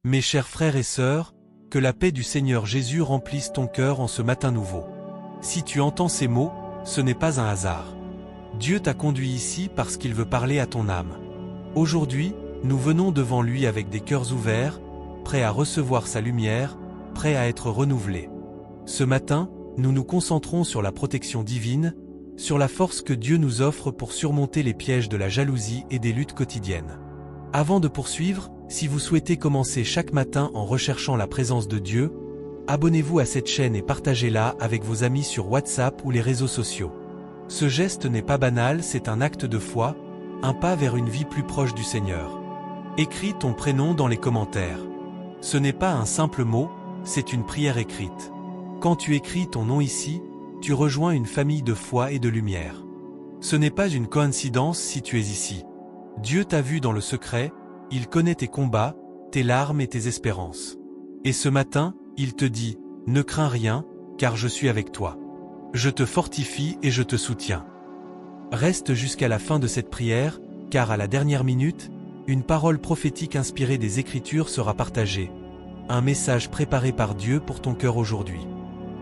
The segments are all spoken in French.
Mes chers frères et sœurs, que la paix du Seigneur Jésus remplisse ton cœur en ce matin nouveau. Si tu entends ces mots, ce n'est pas un hasard. Dieu t'a conduit ici parce qu'il veut parler à ton âme. Aujourd'hui, nous venons devant lui avec des cœurs ouverts, prêts à recevoir sa lumière, prêts à être renouvelés. Ce matin, nous nous concentrons sur la protection divine, sur la force que Dieu nous offre pour surmonter les pièges de la jalousie et des luttes quotidiennes. Avant de poursuivre, si vous souhaitez commencer chaque matin en recherchant la présence de Dieu, abonnez-vous à cette chaîne et partagez-la avec vos amis sur WhatsApp ou les réseaux sociaux. Ce geste n'est pas banal, c'est un acte de foi, un pas vers une vie plus proche du Seigneur. Écris ton prénom dans les commentaires. Ce n'est pas un simple mot, c'est une prière écrite. Quand tu écris ton nom ici, tu rejoins une famille de foi et de lumière. Ce n'est pas une coïncidence si tu es ici. Dieu t'a vu dans le secret, il connaît tes combats, tes larmes et tes espérances. Et ce matin, il te dit, ne crains rien, car je suis avec toi. Je te fortifie et je te soutiens. Reste jusqu'à la fin de cette prière, car à la dernière minute, une parole prophétique inspirée des Écritures sera partagée. Un message préparé par Dieu pour ton cœur aujourd'hui.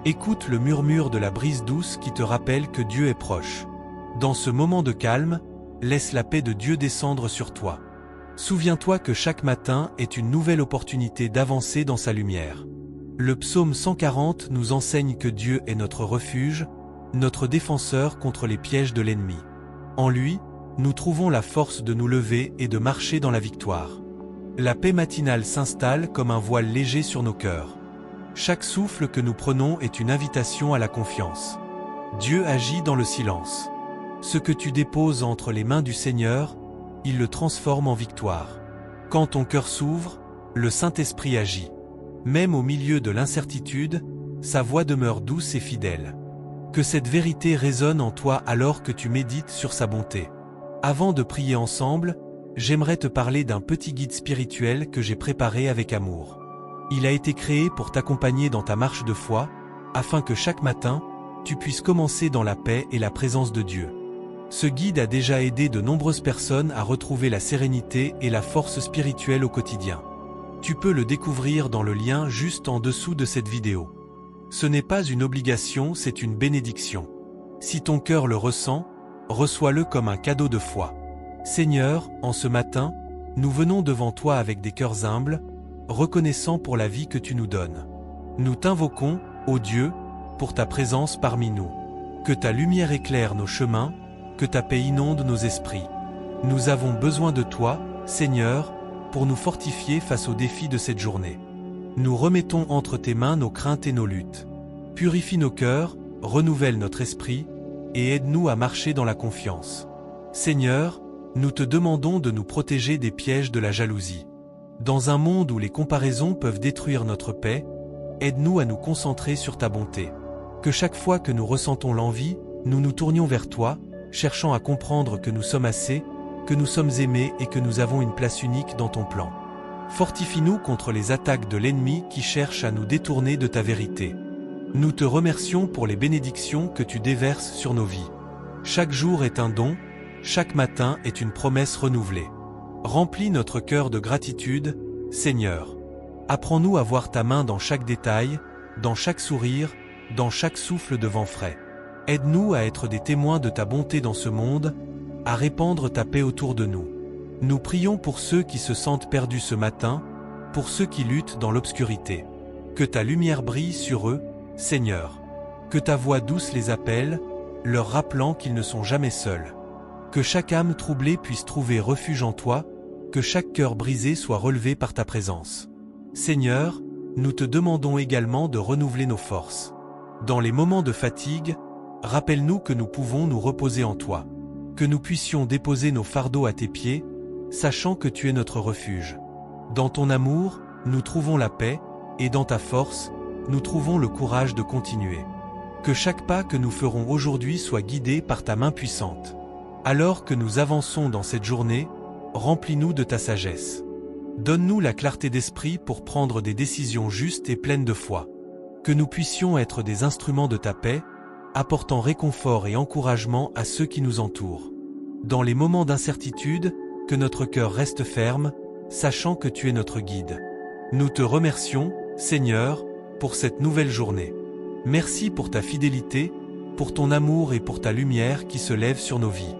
Écoute le murmure de la brise douce qui te rappelle que Dieu est proche. Dans ce moment de calme, laisse la paix de Dieu descendre sur toi. Souviens-toi que chaque matin est une nouvelle opportunité d'avancer dans sa lumière. Le psaume 140 nous enseigne que Dieu est notre refuge, notre défenseur contre les pièges de l'ennemi. En lui, nous trouvons la force de nous lever et de marcher dans la victoire. La paix matinale s'installe comme un voile léger sur nos cœurs. Chaque souffle que nous prenons est une invitation à la confiance. Dieu agit dans le silence. Ce que tu déposes entre les mains du Seigneur, il le transforme en victoire. Quand ton cœur s'ouvre, le Saint-Esprit agit. Même au milieu de l'incertitude, sa voix demeure douce et fidèle. Que cette vérité résonne en toi alors que tu médites sur sa bonté. Avant de prier ensemble, j'aimerais te parler d'un petit guide spirituel que j'ai préparé avec amour. Il a été créé pour t'accompagner dans ta marche de foi, afin que chaque matin, tu puisses commencer dans la paix et la présence de Dieu. Ce guide a déjà aidé de nombreuses personnes à retrouver la sérénité et la force spirituelle au quotidien. Tu peux le découvrir dans le lien juste en dessous de cette vidéo. Ce n'est pas une obligation, c'est une bénédiction. Si ton cœur le ressent, reçois-le comme un cadeau de foi. Seigneur, en ce matin, nous venons devant toi avec des cœurs humbles, reconnaissants pour la vie que tu nous donnes. Nous t'invoquons, ô Dieu, pour ta présence parmi nous. Que ta lumière éclaire nos chemins, que ta paix inonde nos esprits. Nous avons besoin de toi, Seigneur, pour nous fortifier face aux défis de cette journée. Nous remettons entre tes mains nos craintes et nos luttes. Purifie nos cœurs, renouvelle notre esprit, et aide-nous à marcher dans la confiance. Seigneur, nous te demandons de nous protéger des pièges de la jalousie. Dans un monde où les comparaisons peuvent détruire notre paix, aide-nous à nous concentrer sur ta bonté. Que chaque fois que nous ressentons l'envie, nous nous tournions vers toi, cherchant à comprendre que nous sommes assez, que nous sommes aimés et que nous avons une place unique dans ton plan. Fortifie-nous contre les attaques de l'ennemi qui cherche à nous détourner de ta vérité. Nous te remercions pour les bénédictions que tu déverses sur nos vies. Chaque jour est un don, chaque matin est une promesse renouvelée. Remplis notre cœur de gratitude, Seigneur. Apprends-nous à voir ta main dans chaque détail, dans chaque sourire, dans chaque souffle de vent frais. Aide-nous à être des témoins de ta bonté dans ce monde, à répandre ta paix autour de nous. Nous prions pour ceux qui se sentent perdus ce matin, pour ceux qui luttent dans l'obscurité. Que ta lumière brille sur eux, Seigneur. Que ta voix douce les appelle, leur rappelant qu'ils ne sont jamais seuls. Que chaque âme troublée puisse trouver refuge en toi, que chaque cœur brisé soit relevé par ta présence. Seigneur, nous te demandons également de renouveler nos forces. Dans les moments de fatigue, rappelle-nous que nous pouvons nous reposer en toi. Que nous puissions déposer nos fardeaux à tes pieds, sachant que tu es notre refuge. Dans ton amour, nous trouvons la paix, et dans ta force, nous trouvons le courage de continuer. Que chaque pas que nous ferons aujourd'hui soit guidé par ta main puissante. Alors que nous avançons dans cette journée, remplis-nous de ta sagesse. Donne-nous la clarté d'esprit pour prendre des décisions justes et pleines de foi. Que nous puissions être des instruments de ta paix, apportant réconfort et encouragement à ceux qui nous entourent. Dans les moments d'incertitude, que notre cœur reste ferme, sachant que tu es notre guide. Nous te remercions, Seigneur, pour cette nouvelle journée. Merci pour ta fidélité, pour ton amour et pour ta lumière qui se lève sur nos vies.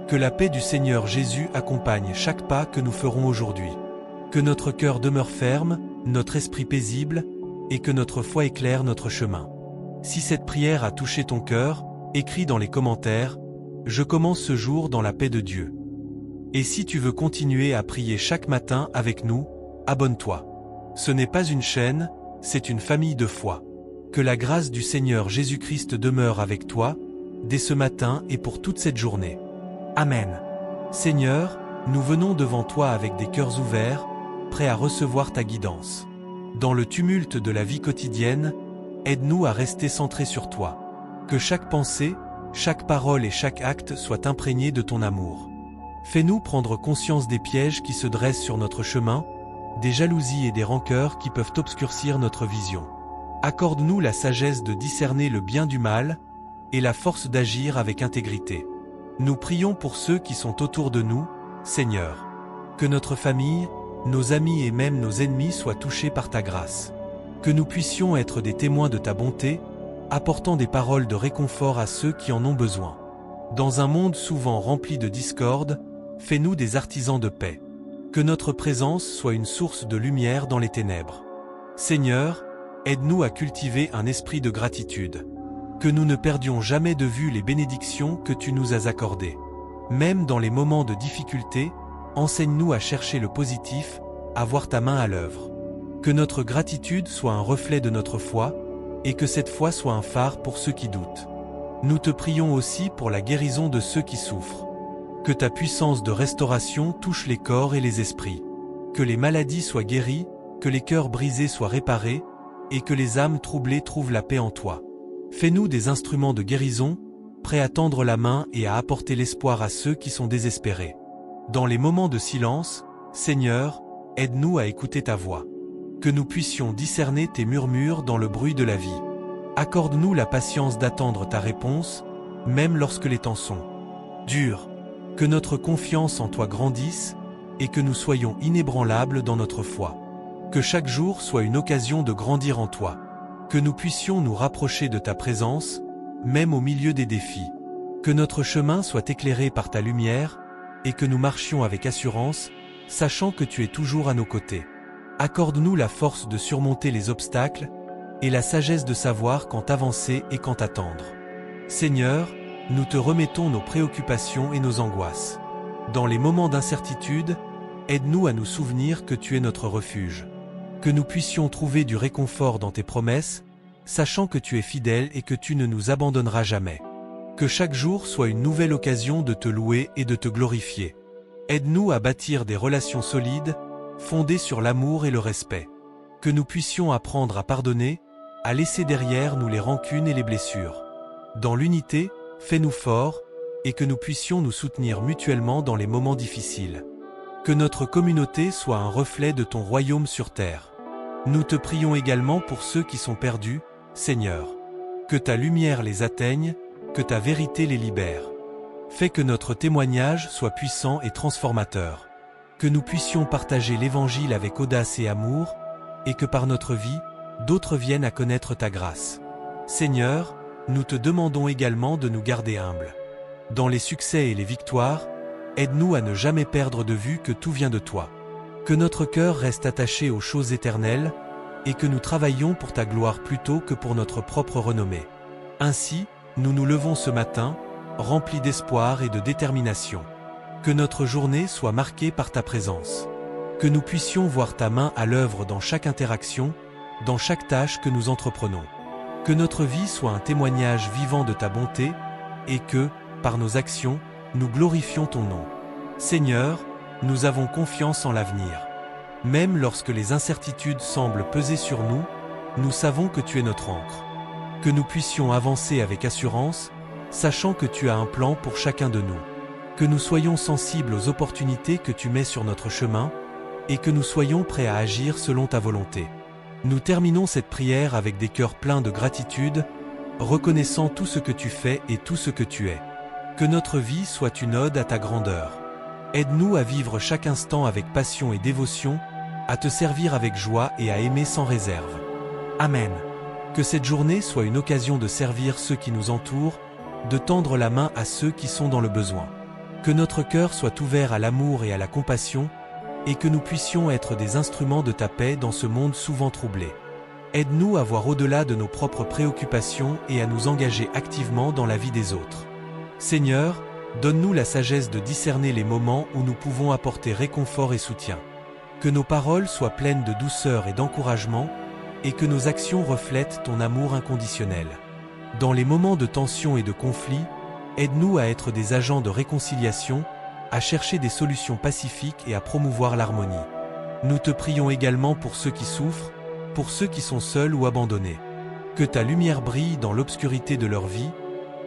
Que la paix du Seigneur Jésus accompagne chaque pas que nous ferons aujourd'hui. Que notre cœur demeure ferme, notre esprit paisible, et que notre foi éclaire notre chemin. Si cette prière a touché ton cœur, écris dans les commentaires « Je commence ce jour dans la paix de Dieu ». Et si tu veux continuer à prier chaque matin avec nous, abonne-toi. Ce n'est pas une chaîne, c'est une famille de foi. Que la grâce du Seigneur Jésus-Christ demeure avec toi, dès ce matin et pour toute cette journée. Amen. Seigneur, nous venons devant toi avec des cœurs ouverts, prêts à recevoir ta guidance. Dans le tumulte de la vie quotidienne, aide-nous à rester centrés sur toi. Que chaque pensée, chaque parole et chaque acte soient imprégnés de ton amour. Fais-nous prendre conscience des pièges qui se dressent sur notre chemin, des jalousies et des rancœurs qui peuvent obscurcir notre vision. Accorde-nous la sagesse de discerner le bien du mal et la force d'agir avec intégrité. Nous prions pour ceux qui sont autour de nous, Seigneur. Que notre famille, nos amis et même nos ennemis soient touchés par ta grâce. Que nous puissions être des témoins de ta bonté, apportant des paroles de réconfort à ceux qui en ont besoin. Dans un monde souvent rempli de discorde, fais-nous des artisans de paix. Que notre présence soit une source de lumière dans les ténèbres. Seigneur, aide-nous à cultiver un esprit de gratitude. Que nous ne perdions jamais de vue les bénédictions que tu nous as accordées. Même dans les moments de difficulté, enseigne-nous à chercher le positif, à voir ta main à l'œuvre. Que notre gratitude soit un reflet de notre foi, et que cette foi soit un phare pour ceux qui doutent. Nous te prions aussi pour la guérison de ceux qui souffrent. Que ta puissance de restauration touche les corps et les esprits. Que les maladies soient guéries, que les cœurs brisés soient réparés, et que les âmes troublées trouvent la paix en toi. Fais-nous des instruments de guérison, prêts à tendre la main et à apporter l'espoir à ceux qui sont désespérés. Dans les moments de silence, Seigneur, aide-nous à écouter ta voix. Que nous puissions discerner tes murmures dans le bruit de la vie. Accorde-nous la patience d'attendre ta réponse, même lorsque les temps sont durs. Que notre confiance en toi grandisse, et que nous soyons inébranlables dans notre foi. Que chaque jour soit une occasion de grandir en toi. Que nous puissions nous rapprocher de ta présence, même au milieu des défis. Que notre chemin soit éclairé par ta lumière, et que nous marchions avec assurance, sachant que tu es toujours à nos côtés. Accorde-nous la force de surmonter les obstacles, et la sagesse de savoir quand avancer et quand attendre. Seigneur, nous te remettons nos préoccupations et nos angoisses. Dans les moments d'incertitude, aide-nous à nous souvenir que tu es notre refuge. Que nous puissions trouver du réconfort dans tes promesses, sachant que tu es fidèle et que tu ne nous abandonneras jamais. Que chaque jour soit une nouvelle occasion de te louer et de te glorifier. Aide-nous à bâtir des relations solides, fondées sur l'amour et le respect. Que nous puissions apprendre à pardonner, à laisser derrière nous les rancunes et les blessures. Dans l'unité, fais-nous forts, et que nous puissions nous soutenir mutuellement dans les moments difficiles. Que notre communauté soit un reflet de ton royaume sur terre. Nous te prions également pour ceux qui sont perdus, Seigneur. Que ta lumière les atteigne, que ta vérité les libère. Fais que notre témoignage soit puissant et transformateur. Que nous puissions partager l'Évangile avec audace et amour, et que par notre vie, d'autres viennent à connaître ta grâce. Seigneur, nous te demandons également de nous garder humbles. Dans les succès et les victoires, aide-nous à ne jamais perdre de vue que tout vient de toi. Que notre cœur reste attaché aux choses éternelles, et que nous travaillions pour ta gloire plutôt que pour notre propre renommée. Ainsi, nous nous levons ce matin, remplis d'espoir et de détermination. Que notre journée soit marquée par ta présence. Que nous puissions voir ta main à l'œuvre dans chaque interaction, dans chaque tâche que nous entreprenons. Que notre vie soit un témoignage vivant de ta bonté, et que, par nos actions, nous glorifions ton nom. Seigneur, nous avons confiance en l'avenir. Même lorsque les incertitudes semblent peser sur nous, nous savons que tu es notre ancre. Que nous puissions avancer avec assurance, sachant que tu as un plan pour chacun de nous. Que nous soyons sensibles aux opportunités que tu mets sur notre chemin, et que nous soyons prêts à agir selon ta volonté. Nous terminons cette prière avec des cœurs pleins de gratitude, reconnaissant tout ce que tu fais et tout ce que tu es. Que notre vie soit une ode à ta grandeur. Aide-nous à vivre chaque instant avec passion et dévotion, à te servir avec joie et à aimer sans réserve. Amen. Que cette journée soit une occasion de servir ceux qui nous entourent, de tendre la main à ceux qui sont dans le besoin. Que notre cœur soit ouvert à l'amour et à la compassion, et que nous puissions être des instruments de ta paix dans ce monde souvent troublé. Aide-nous à voir au-delà de nos propres préoccupations et à nous engager activement dans la vie des autres. Seigneur, donne-nous la sagesse de discerner les moments où nous pouvons apporter réconfort et soutien. Que nos paroles soient pleines de douceur et d'encouragement, et que nos actions reflètent ton amour inconditionnel. Dans les moments de tension et de conflit, aide-nous à être des agents de réconciliation, à chercher des solutions pacifiques et à promouvoir l'harmonie. Nous te prions également pour ceux qui souffrent, pour ceux qui sont seuls ou abandonnés. Que ta lumière brille dans l'obscurité de leur vie,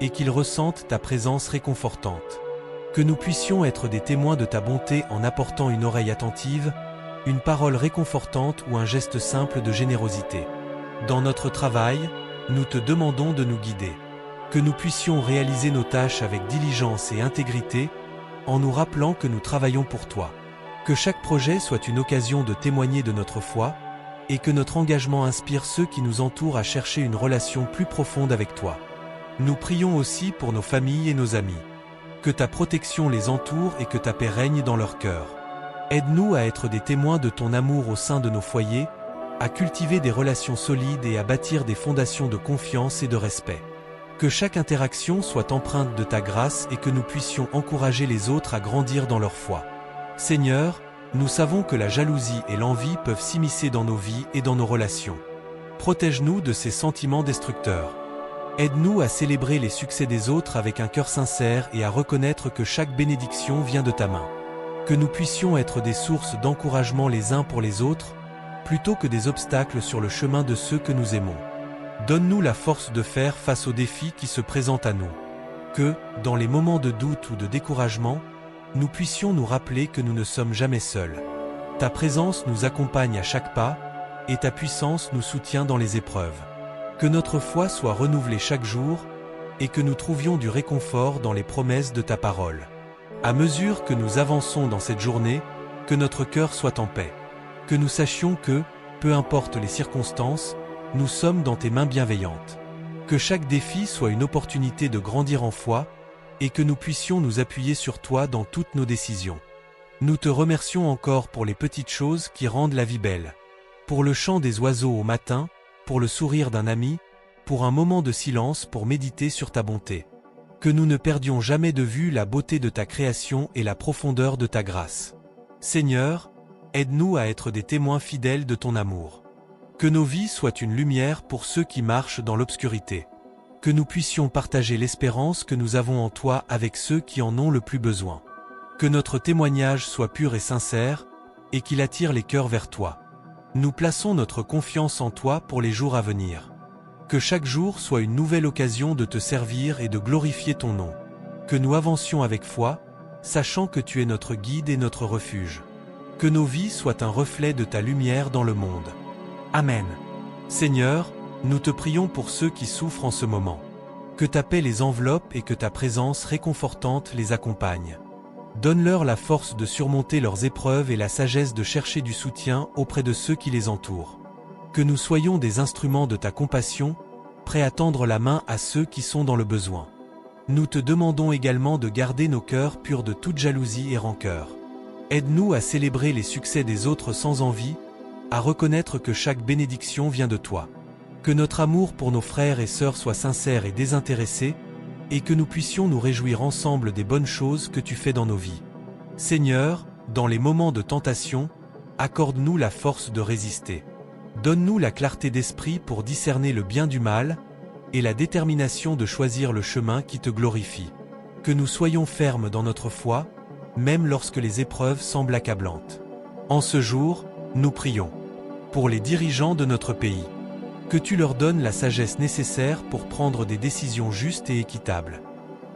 et qu'ils ressentent ta présence réconfortante. Que nous puissions être des témoins de ta bonté en apportant une oreille attentive, une parole réconfortante ou un geste simple de générosité. Dans notre travail, nous te demandons de nous guider. Que nous puissions réaliser nos tâches avec diligence et intégrité, en nous rappelant que nous travaillons pour toi. Que chaque projet soit une occasion de témoigner de notre foi, et que notre engagement inspire ceux qui nous entourent à chercher une relation plus profonde avec toi. Nous prions aussi pour nos familles et nos amis. Que ta protection les entoure et que ta paix règne dans leur cœur. Aide-nous à être des témoins de ton amour au sein de nos foyers, à cultiver des relations solides et à bâtir des fondations de confiance et de respect. Que chaque interaction soit empreinte de ta grâce et que nous puissions encourager les autres à grandir dans leur foi. Seigneur, nous savons que la jalousie et l'envie peuvent s'immiscer dans nos vies et dans nos relations. Protège-nous de ces sentiments destructeurs. Aide-nous à célébrer les succès des autres avec un cœur sincère et à reconnaître que chaque bénédiction vient de ta main. Que nous puissions être des sources d'encouragement les uns pour les autres, plutôt que des obstacles sur le chemin de ceux que nous aimons. Donne-nous la force de faire face aux défis qui se présentent à nous. Que, dans les moments de doute ou de découragement, nous puissions nous rappeler que nous ne sommes jamais seuls. Ta présence nous accompagne à chaque pas, et ta puissance nous soutient dans les épreuves. Que notre foi soit renouvelée chaque jour, et que nous trouvions du réconfort dans les promesses de ta parole. À mesure que nous avançons dans cette journée, que notre cœur soit en paix. Que nous sachions que, peu importe les circonstances, nous sommes dans tes mains bienveillantes. Que chaque défi soit une opportunité de grandir en foi, et que nous puissions nous appuyer sur toi dans toutes nos décisions. Nous te remercions encore pour les petites choses qui rendent la vie belle. Pour le chant des oiseaux au matin, pour le sourire d'un ami, pour un moment de silence pour méditer sur ta bonté. Que nous ne perdions jamais de vue la beauté de ta création et la profondeur de ta grâce. Seigneur, aide-nous à être des témoins fidèles de ton amour. Que nos vies soient une lumière pour ceux qui marchent dans l'obscurité. Que nous puissions partager l'espérance que nous avons en toi avec ceux qui en ont le plus besoin. Que notre témoignage soit pur et sincère, et qu'il attire les cœurs vers toi. Nous plaçons notre confiance en toi pour les jours à venir. Que chaque jour soit une nouvelle occasion de te servir et de glorifier ton nom. Que nous avancions avec foi, sachant que tu es notre guide et notre refuge. Que nos vies soient un reflet de ta lumière dans le monde. Amen. Seigneur, nous te prions pour ceux qui souffrent en ce moment. Que ta paix les enveloppe et que ta présence réconfortante les accompagne. Donne-leur la force de surmonter leurs épreuves et la sagesse de chercher du soutien auprès de ceux qui les entourent. Que nous soyons des instruments de ta compassion, prêts à tendre la main à ceux qui sont dans le besoin. Nous te demandons également de garder nos cœurs purs de toute jalousie et rancœur. Aide-nous à célébrer les succès des autres sans envie, à reconnaître que chaque bénédiction vient de toi. Que notre amour pour nos frères et sœurs soit sincère et désintéressé, et que nous puissions nous réjouir ensemble des bonnes choses que tu fais dans nos vies. Seigneur, dans les moments de tentation, accorde-nous la force de résister. Donne-nous la clarté d'esprit pour discerner le bien du mal, et la détermination de choisir le chemin qui te glorifie. Que nous soyons fermes dans notre foi, même lorsque les épreuves semblent accablantes. En ce jour, nous prions pour les dirigeants de notre pays. Que tu leur donnes la sagesse nécessaire pour prendre des décisions justes et équitables.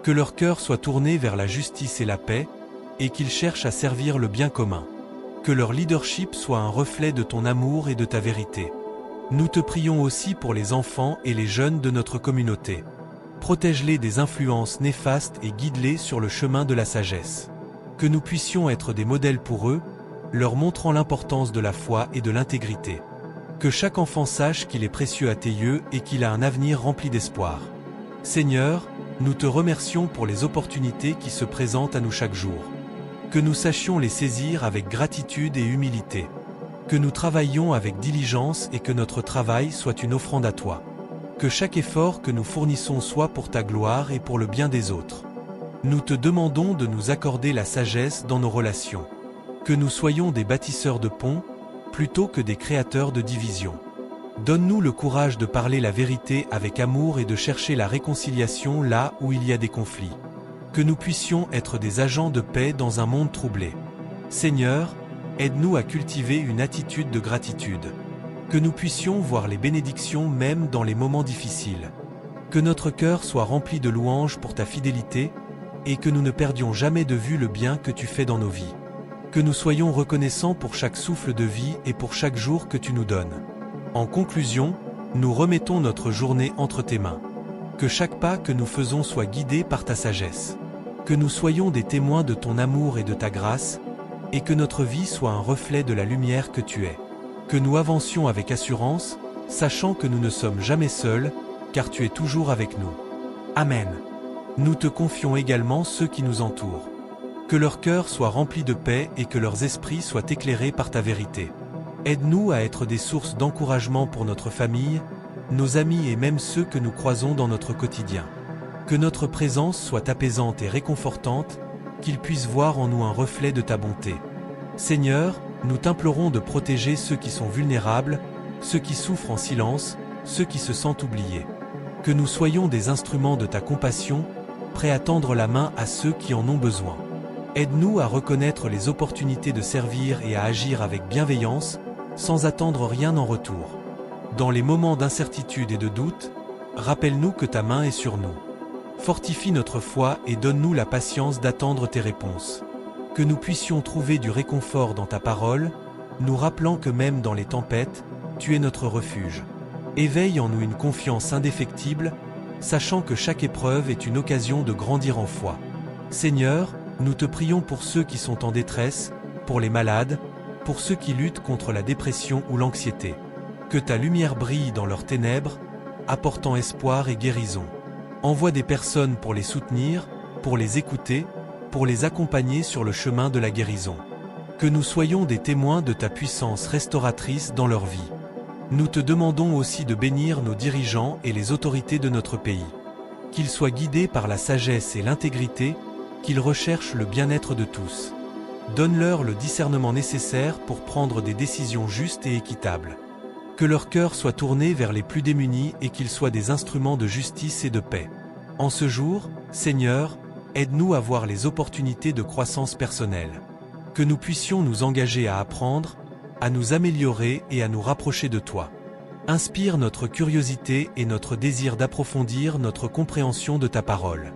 Que leur cœur soit tourné vers la justice et la paix, et qu'ils cherchent à servir le bien commun. Que leur leadership soit un reflet de ton amour et de ta vérité. Nous te prions aussi pour les enfants et les jeunes de notre communauté. Protège-les des influences néfastes et guide-les sur le chemin de la sagesse. Que nous puissions être des modèles pour eux, leur montrant l'importance de la foi et de l'intégrité. Que chaque enfant sache qu'il est précieux à tes yeux et qu'il a un avenir rempli d'espoir. Seigneur, nous te remercions pour les opportunités qui se présentent à nous chaque jour. Que nous sachions les saisir avec gratitude et humilité. Que nous travaillions avec diligence et que notre travail soit une offrande à toi. Que chaque effort que nous fournissons soit pour ta gloire et pour le bien des autres. Nous te demandons de nous accorder la sagesse dans nos relations. Que nous soyons des bâtisseurs de ponts, plutôt que des créateurs de divisions. Donne-nous le courage de parler la vérité avec amour et de chercher la réconciliation là où il y a des conflits. Que nous puissions être des agents de paix dans un monde troublé. Seigneur, aide-nous à cultiver une attitude de gratitude. Que nous puissions voir les bénédictions même dans les moments difficiles. Que notre cœur soit rempli de louanges pour ta fidélité, et que nous ne perdions jamais de vue le bien que tu fais dans nos vies. Que nous soyons reconnaissants pour chaque souffle de vie et pour chaque jour que tu nous donnes. En conclusion, nous remettons notre journée entre tes mains. Que chaque pas que nous faisons soit guidé par ta sagesse. Que nous soyons des témoins de ton amour et de ta grâce, et que notre vie soit un reflet de la lumière que tu es. Que nous avancions avec assurance, sachant que nous ne sommes jamais seuls, car tu es toujours avec nous. Amen. Nous te confions également ceux qui nous entourent. Que leur cœur soit rempli de paix et que leurs esprits soient éclairés par ta vérité. Aide-nous à être des sources d'encouragement pour notre famille, nos amis et même ceux que nous croisons dans notre quotidien. Que notre présence soit apaisante et réconfortante, qu'ils puissent voir en nous un reflet de ta bonté. Seigneur, nous t'implorons de protéger ceux qui sont vulnérables, ceux qui souffrent en silence, ceux qui se sentent oubliés. Que nous soyons des instruments de ta compassion, prêts à tendre la main à ceux qui en ont besoin. Aide-nous à reconnaître les opportunités de servir et à agir avec bienveillance, sans attendre rien en retour. Dans les moments d'incertitude et de doute, rappelle-nous que ta main est sur nous. Fortifie notre foi et donne-nous la patience d'attendre tes réponses. Que nous puissions trouver du réconfort dans ta parole, nous rappelant que même dans les tempêtes, tu es notre refuge. Éveille en nous une confiance indéfectible, sachant que chaque épreuve est une occasion de grandir en foi. Seigneur, nous te prions pour ceux qui sont en détresse, pour les malades, pour ceux qui luttent contre la dépression ou l'anxiété. Que ta lumière brille dans leurs ténèbres, apportant espoir et guérison. Envoie des personnes pour les soutenir, pour les écouter, pour les accompagner sur le chemin de la guérison. Que nous soyons des témoins de ta puissance restauratrice dans leur vie. Nous te demandons aussi de bénir nos dirigeants et les autorités de notre pays. Qu'ils soient guidés par la sagesse et l'intégrité, qu'ils recherchent le bien-être de tous. Donne-leur le discernement nécessaire pour prendre des décisions justes et équitables. Que leur cœur soit tourné vers les plus démunis et qu'ils soient des instruments de justice et de paix. En ce jour, Seigneur, aide-nous à voir les opportunités de croissance personnelle. Que nous puissions nous engager à apprendre, à nous améliorer et à nous rapprocher de toi. Inspire notre curiosité et notre désir d'approfondir notre compréhension de ta parole.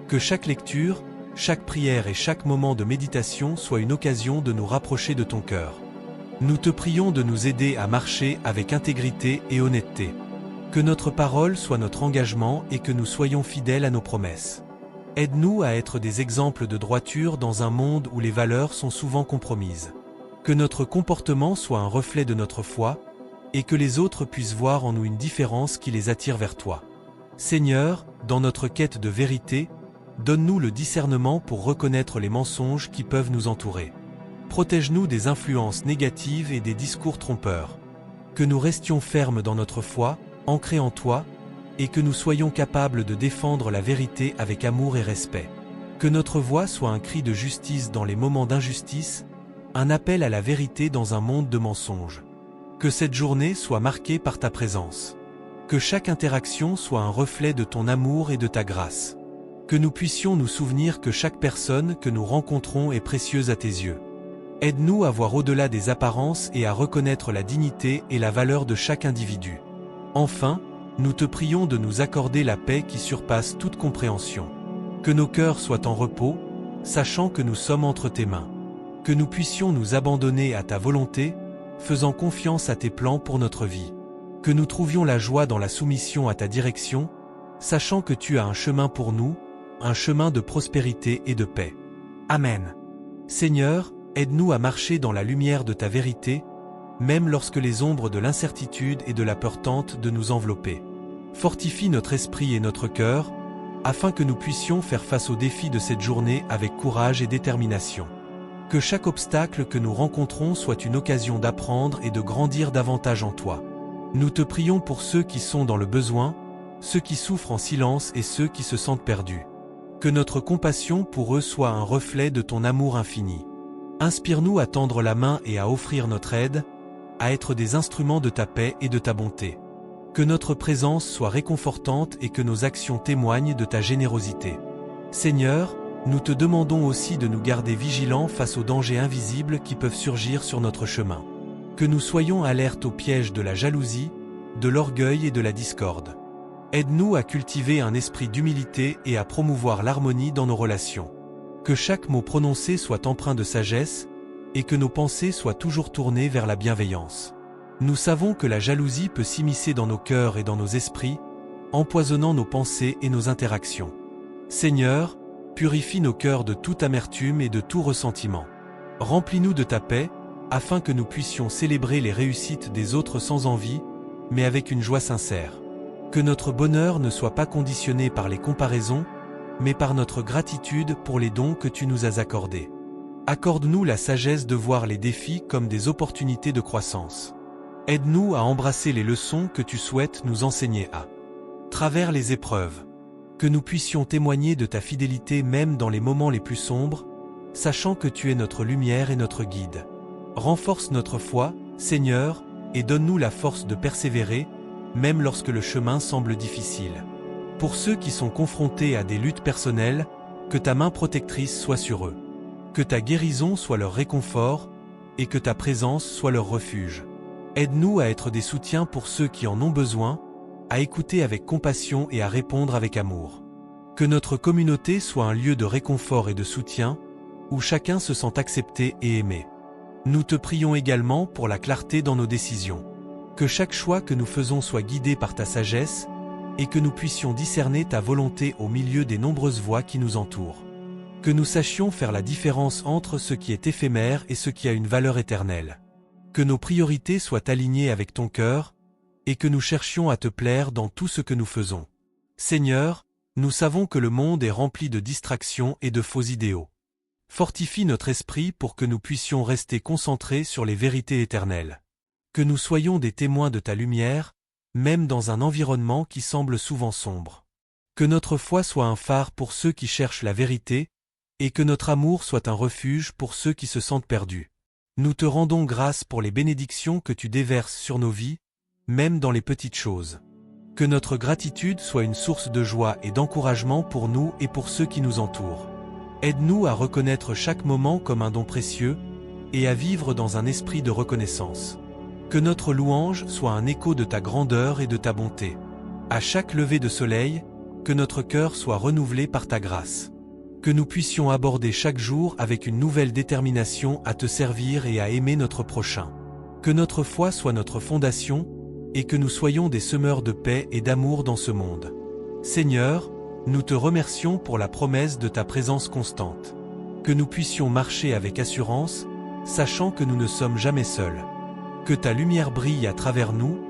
Que chaque lecture, chaque prière et chaque moment de méditation soit une occasion de nous rapprocher de ton cœur. Nous te prions de nous aider à marcher avec intégrité et honnêteté. Que notre parole soit notre engagement et que nous soyons fidèles à nos promesses. Aide-nous à être des exemples de droiture dans un monde où les valeurs sont souvent compromises. Que notre comportement soit un reflet de notre foi, et que les autres puissent voir en nous une différence qui les attire vers toi. Seigneur, dans notre quête de vérité, donne-nous le discernement pour reconnaître les mensonges qui peuvent nous entourer. Protège-nous des influences négatives et des discours trompeurs. Que nous restions fermes dans notre foi, ancrés en toi, et que nous soyons capables de défendre la vérité avec amour et respect. Que notre voix soit un cri de justice dans les moments d'injustice, un appel à la vérité dans un monde de mensonges. Que cette journée soit marquée par ta présence. Que chaque interaction soit un reflet de ton amour et de ta grâce. Que nous puissions nous souvenir que chaque personne que nous rencontrons est précieuse à tes yeux. Aide-nous à voir au-delà des apparences et à reconnaître la dignité et la valeur de chaque individu. Enfin, nous te prions de nous accorder la paix qui surpasse toute compréhension. Que nos cœurs soient en repos, sachant que nous sommes entre tes mains. Que nous puissions nous abandonner à ta volonté, faisant confiance à tes plans pour notre vie. Que nous trouvions la joie dans la soumission à ta direction, sachant que tu as un chemin pour nous, un chemin de prospérité et de paix. Amen. Seigneur, Aide-nous à marcher dans la lumière de ta vérité, même lorsque les ombres de l'incertitude et de la peur tentent de nous envelopper. Fortifie notre esprit et notre cœur, afin que nous puissions faire face aux défis de cette journée avec courage et détermination. Que chaque obstacle que nous rencontrons soit une occasion d'apprendre et de grandir davantage en toi. Nous te prions pour ceux qui sont dans le besoin, ceux qui souffrent en silence et ceux qui se sentent perdus. Que notre compassion pour eux soit un reflet de ton amour infini. Inspire-nous à tendre la main et à offrir notre aide, à être des instruments de ta paix et de ta bonté. Que notre présence soit réconfortante et que nos actions témoignent de ta générosité. Seigneur, nous te demandons aussi de nous garder vigilants face aux dangers invisibles qui peuvent surgir sur notre chemin. Que nous soyons alertes aux pièges de la jalousie, de l'orgueil et de la discorde. Aide-nous à cultiver un esprit d'humilité et à promouvoir l'harmonie dans nos relations. Que chaque mot prononcé soit empreint de sagesse, et que nos pensées soient toujours tournées vers la bienveillance. Nous savons que la jalousie peut s'immiscer dans nos cœurs et dans nos esprits, empoisonnant nos pensées et nos interactions. Seigneur, purifie nos cœurs de toute amertume et de tout ressentiment. Remplis-nous de ta paix, afin que nous puissions célébrer les réussites des autres sans envie, mais avec une joie sincère. Que notre bonheur ne soit pas conditionné par les comparaisons, mais par notre gratitude pour les dons que tu nous as accordés. Accorde-nous la sagesse de voir les défis comme des opportunités de croissance. Aide-nous à embrasser les leçons que tu souhaites nous enseigner à travers les épreuves. Que nous puissions témoigner de ta fidélité même dans les moments les plus sombres, sachant que tu es notre lumière et notre guide. Renforce notre foi, Seigneur, et donne-nous la force de persévérer, même lorsque le chemin semble difficile. Pour ceux qui sont confrontés à des luttes personnelles, que ta main protectrice soit sur eux. Que ta guérison soit leur réconfort, et que ta présence soit leur refuge. Aide-nous à être des soutiens pour ceux qui en ont besoin, à écouter avec compassion et à répondre avec amour. Que notre communauté soit un lieu de réconfort et de soutien, où chacun se sent accepté et aimé. Nous te prions également pour la clarté dans nos décisions. Que chaque choix que nous faisons soit guidé par ta sagesse, et que nous puissions discerner ta volonté au milieu des nombreuses voix qui nous entourent. Que nous sachions faire la différence entre ce qui est éphémère et ce qui a une valeur éternelle. Que nos priorités soient alignées avec ton cœur, et que nous cherchions à te plaire dans tout ce que nous faisons. Seigneur, nous savons que le monde est rempli de distractions et de faux idéaux. Fortifie notre esprit pour que nous puissions rester concentrés sur les vérités éternelles. Que nous soyons des témoins de ta lumière, même dans un environnement qui semble souvent sombre. Que notre foi soit un phare pour ceux qui cherchent la vérité, et que notre amour soit un refuge pour ceux qui se sentent perdus. Nous te rendons grâce pour les bénédictions que tu déverses sur nos vies, même dans les petites choses. Que notre gratitude soit une source de joie et d'encouragement pour nous et pour ceux qui nous entourent. Aide-nous à reconnaître chaque moment comme un don précieux, et à vivre dans un esprit de reconnaissance. Que notre louange soit un écho de ta grandeur et de ta bonté. À chaque lever de soleil, que notre cœur soit renouvelé par ta grâce. Que nous puissions aborder chaque jour avec une nouvelle détermination à te servir et à aimer notre prochain. Que notre foi soit notre fondation, et que nous soyons des semeurs de paix et d'amour dans ce monde. Seigneur, nous te remercions pour la promesse de ta présence constante. Que nous puissions marcher avec assurance, sachant que nous ne sommes jamais seuls. Que ta lumière brille à travers nous,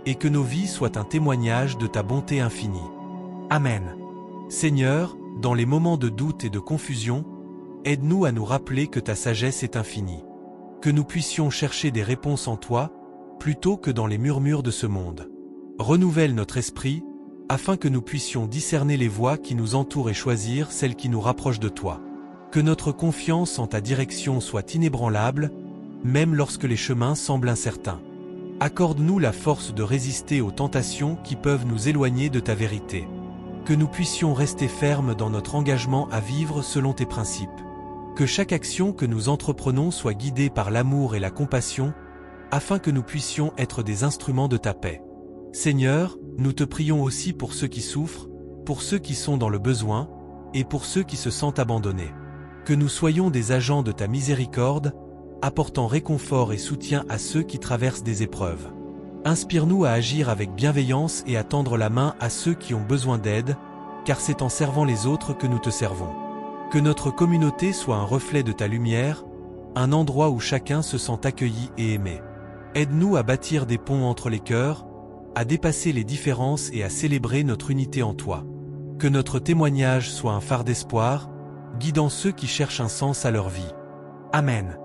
et que nos vies soient un témoignage de ta bonté infinie. Amen. Seigneur, dans les moments de doute et de confusion, aide-nous à nous rappeler que ta sagesse est infinie. Que nous puissions chercher des réponses en toi, plutôt que dans les murmures de ce monde. Renouvelle notre esprit, afin que nous puissions discerner les voies qui nous entourent et choisir celles qui nous rapprochent de toi. Que notre confiance en ta direction soit inébranlable, même lorsque les chemins semblent incertains. Accorde-nous la force de résister aux tentations qui peuvent nous éloigner de ta vérité. Que nous puissions rester fermes dans notre engagement à vivre selon tes principes. Que chaque action que nous entreprenons soit guidée par l'amour et la compassion, afin que nous puissions être des instruments de ta paix. Seigneur, nous te prions aussi pour ceux qui souffrent, pour ceux qui sont dans le besoin, et pour ceux qui se sentent abandonnés. Que nous soyons des agents de ta miséricorde, apportant réconfort et soutien à ceux qui traversent des épreuves. Inspire-nous à agir avec bienveillance et à tendre la main à ceux qui ont besoin d'aide, car c'est en servant les autres que nous te servons. Que notre communauté soit un reflet de ta lumière, un endroit où chacun se sent accueilli et aimé. Aide-nous à bâtir des ponts entre les cœurs, à dépasser les différences et à célébrer notre unité en toi. Que notre témoignage soit un phare d'espoir, guidant ceux qui cherchent un sens à leur vie. Amen.